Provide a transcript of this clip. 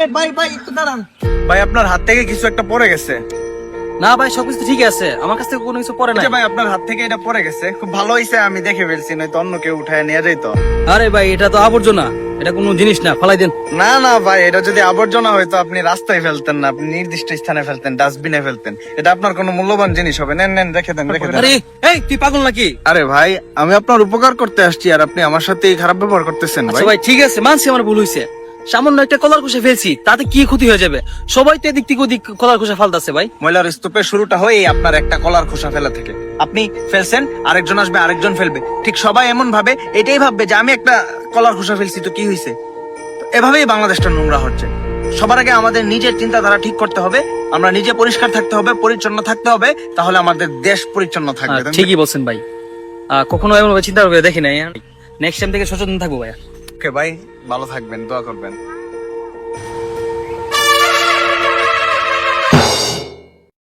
ভাই ভাই একটু দাঁড়ান ভাই, আপনার হাত থেকে কিছু একটা পড়ে গেছে। না ভাই, সবকিছু ঠিক আছে, আমার কাছ থেকে কোনো কিছু পরে না। ভাই আপনার হাত থেকে এটা পড়ে গেছে, খুব ভালো হয়েছে আমি দেখে ফেলছি, নয়তো অন্য কেউ উঠায় নিয়ে যেত। আরে ভাই, এটা তো আবর্জনা, এটা কোনো জিনিস না, ফালাই দেন। না না ভাই, এটা যদি আবর্জনা হয়তো আপনি রাস্তায় ফেলতেন না, আপনি নির্দিষ্ট স্থানে ফেলতেন, ডাস্টবিনে ফেলতেন। এটা আপনার কোনো মূল্যবান জিনিস হবে। নেন নেন, রেখে দেন রেখে দেন। আরে এই, তুই পাগল নাকি? আরে ভাই, আমি আপনার উপকার করতে আসছি আর আপনি আমার সাথে এই খারাপ ব্যবহার করতেছেন আচ্ছা ভাই। ভাই, ঠিক আছে, মানছি আমার ভুল হয়েছে। সামান্য একটা কলার খোসা ফেলছি, তাতে কি ক্ষতি হয়ে যাবে? সবাই তো এদিক থেকে ওদিক কলার খোসা ফালতাছে ভাই। ময়লার স্তূপের শুরুটা হয় এই আপনার একটা কলার খোসা ফেলা থেকে। আপনি ফেলছেন, আরেকজন আসবে, আরেকজন ফেলবে, ঠিক সবাই এমন ভাবে, এটাই ভাববে যে আমি একটা কলার খোসা ফেলছি তো কি হয়েছে। এভাবেই বাংলাদেশটা নোংরা হচ্ছে। সবার আগে আমাদের নিজের চিন্তাধারা ঠিক করতে হবে, আমরা নিজে পরিষ্কার থাকতে হবে, পরিচ্ছন্ন থাকতে হবে, তাহলে আমাদের দেশ পরিচ্ছন্ন থাকবে। ঠিকই বলছেন ভাই, কখনো এমন ভাবে চিন্তা করে দেখি নাই। নেক্সট টাইম থেকে সচেতন থাকবো ভাইয়া। ওকে ভাই, ভালো থাকবেন, দোয়া করবেন।